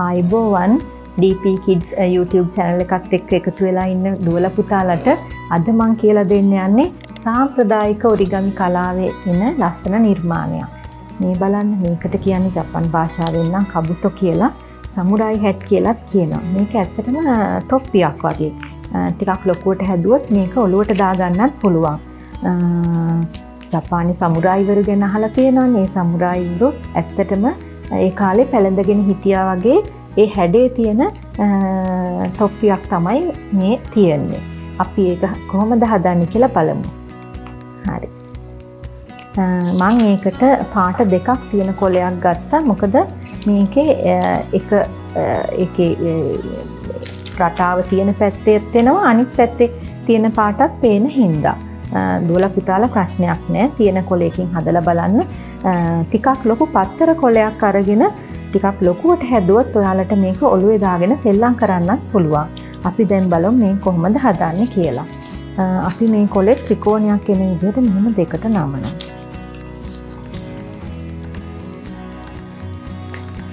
ආයිබෝවන් DPKIDS YouTube channel එකත් එක්ක එකතු වෙලා ඉන්න දුවලා පුතාලට අද මම කියලා දෙන්න යන්නේ සාම්ප්‍රදායික ඔරිගමි කලාවේ ඉන ලස්සන නිර්මාණයක්. මේ බලන්න මේකට කියන්නේ ජපන් භාෂාවෙන් නම් කබුතෝ කියලා සමුරායි හැට් කියලාත් කියනවා. මේක ඇත්තටම තොප්පියක් වගේ. ටිකක් ලොකුවට හැදුවොත් මේක ඔලුවට දාගන්නත් පුළුවන්. ජපානයේ සමුරායිවරු ගැන අහලා තියෙනවනේ. මේ සමුරායිවරු ඇත්තටම ඒ කාලේ පැලඳගෙන හිටියා වගේ ඒ හැඩේ තියෙන තොප්පියක් තමයි මේ තියෙන්නේ. අපි ඒක කොහොමද හදන්නේ කියලා බලමු. හරි. මම ඒකට පාට දෙකක් තියෙන කොලයක් ගත්තා. මොකද මේකේ ඒකේ රටාව තියෙන පැත්තේ තෙනවා අනිත් පැත්තේ තියෙන පාටත් පේන හින්දා. දුවලා පුතාලා ප්‍රශ්නයක් නැහැ. තියෙන කොලයකින් හදලා බලන්න. ටිකක් ලොකු පත්තර කොලයක් අරගෙන ටිකක් ලොකුවට හැදුවොත් ඔයාලට මේක ඔළුවේ දාගෙන සෙල්ලම් කරන්නත් පුළුවන්. අපි දැන් බලමු මේ කොහොමද හදන්නේ කියලා. අපි මේ කොලේ ත්‍රිකෝණයක් එන විදිහට මෙහෙම දෙකට නමනවා.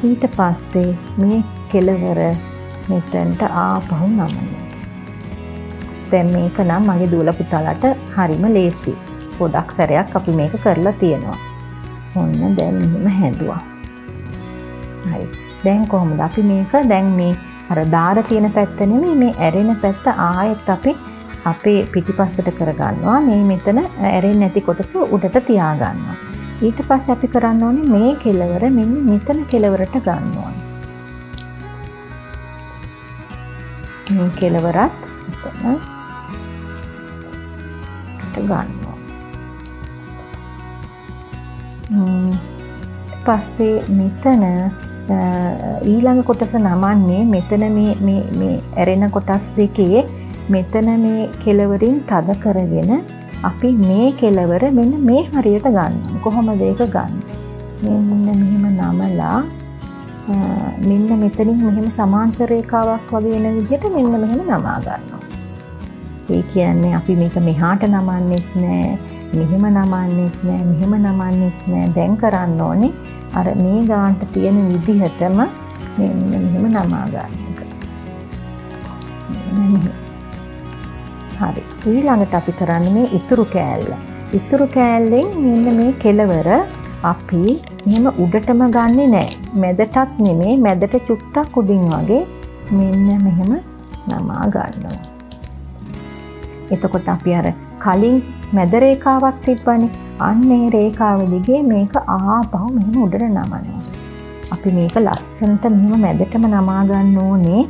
ඊට පස්සේ මේ කෙළවර මෙතනට ආපහු නමනවා. දැන් මේක නම් මගේ දුවලා පුතාලට හරිම ලේසි. පොඩක් සැරයක් අපි මේක කරලා තියෙනවා. ඔන්න දැන් මෙහෙම හැදුවා. හරි. දැන් කොහොමද අපි මේක දැන් මේ අර දාර තියෙන පැත්ත නෙමෙයි මේ ඇරෙන පැත්ත ආයෙත් අපි අපේ පිටිපස්සට කරගන්නවා. මේ මෙතන ඇරෙන්නේ නැති කොටස උඩට තියා ගන්නවා. ඊට පස්සේ අපි කරන්න ඕනේ මේ කෙළවර මෙන්න මෙතන කෙළවරට ගන්න ඕනේ. මේ කෙළවරත් මෙතන ගන්නවා. පස්සේ මෙතන ඊළඟ කොටස නමන්නේ මෙතන මේ ඇරෙන කොටස් දෙකේ මෙතන මේ කෙළවරින් තද කරගෙන අපි මේ කෙළවර මෙන්න මේ හරියට ගන්නවා. කොහොමද ඒක ගන්න? මෙන්න මෙහෙම නමලා මෙන්න මෙතනින් මෙහෙම සමාන්තර රේඛාවක් වගේ එන විදිහට මෙන්න මෙහෙම නමා ගන්නවා. ඒ කියන්නේ අපි මේක මෙහාට නමන්නෙත් නෑ, මෙහෙම නමන්නෙත් නෑ, මෙහෙම නමන්නෙත් නෑ. දැන් කරන්න ඕනේ අර මේ ගානට තියෙන විදිහටම මෙන්න මෙහෙම නමා ගන්න එක. හරි. ඊළඟට අපි කරන්නේ මේ ඉතුරු කෑල්ල. ඉතුරු කෑල්ලෙන් මෙන්න මේ කෙළවර අපි මෙහෙම උඩටම ගන්නෙ නෑ. මැදටත් නෙමෙයි, මැදට චුට්ටක් උඩින් වගේ මෙන්න මෙහෙම නමා ගන්නවා. එතකොට අපි අර කලින් මැද රේඛාවක් තිබ්බනේ. අන්නේ රේඛාව දිගේ මේක ආපහු මෙහෙම උඩට නමනවා. අපි මේක ලස්සනට මෙහෙම මැදටම නමා ගන්න ඕනේ.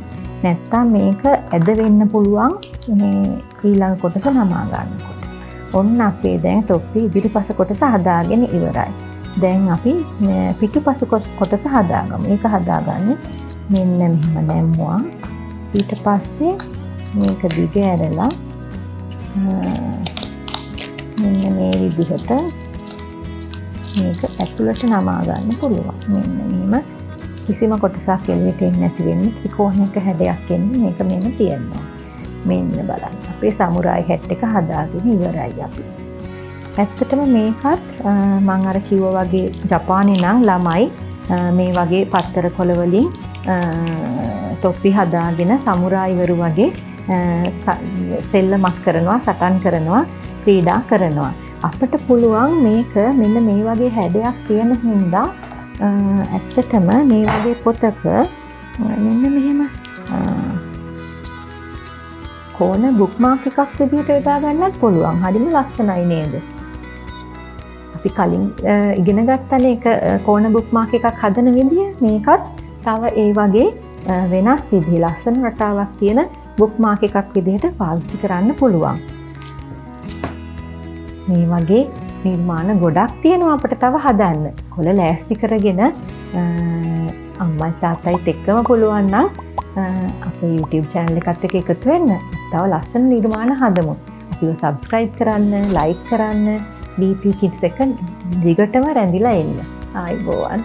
නැත්තම් මේක ඇද වෙන්න පුළුවන් මේ ඊළඟ කොටස නමා ගන්නකොට. ඔන්න අපේ දැන් තොප්පි ඉදිරිපස කොටස හදාගෙන ඉවරයි. දැන් අපි පිටුපස කොටස හදාගමු. ඒක හදාගන්නේ මෙන්න මෙහෙම නැම්මුවා. ඊට පස්සේ මේක දිග ඇරලා මෙන්න මේ විදිහට මේක ඇතුළට නමා ගන්න පුළුවන්. මෙන්න මෙහෙම කිසිම කොටසක් එළියට එන්නේ නැති වෙන්නේ ත්‍රිකෝණයක හැඩයක් එන්නේ මේක මෙන්න තියෙනවා. මෙන්න බලන්න. අපේ සමුරායි හැට් එක හදාගෙන ඉවරයි අපි. ඇත්තටම මේකත් මම අර කිව්වා වගේ ජපානයේ නම් ළමයි මේ වගේ පත්තර කොළ වලින් තොප්පි හදාගෙන සමුරායිවරු වගේ සෙල්ලමක් කරනවා, සටන් කරනවා, ක්‍රීඩා කරනවා. අපිට පුළුවන් මේක මෙන්න මේ වගේ හැඩයක් තියෙන හින්දා ඇත්තටම මේ වගේ පොතක මෙන්න මෙහෙම කෝණ බුක්මාර්ක් එකක් විදිහට යොදා ගන්නත් පුළුවන්. හරිම ලස්සනයි නේද? අපි කලින් ඉගෙන ගත්තනේ ඒක කෝණ බුක්මාර්ක් එකක් හදන විදිය. මේකත් තව ඒ වගේ වෙනස් විදිහ ලස්සන රටාවක් තියෙන බුක්මාර්ක් එකක් විදිහට පාවිච්චි කරන්න පුළුවන්. මේ වගේ නිර්මාණ ගොඩක් තියෙනවා අපිට තව හදන්න. කොළ ලෑස්ති කරගෙන අම්මයි තාත්තයිත් එක්කම පුළුවන් නම් අපේ YouTube channel එකත් එක්ක එකතු වෙන්න. තව ලස්සන නිර්මාණ හදමු. අපිව subscribe කරන්න, like කරන්න, DPKIDS එක දිගටම රැඳිලා එන්න. ආයිබෝවන්.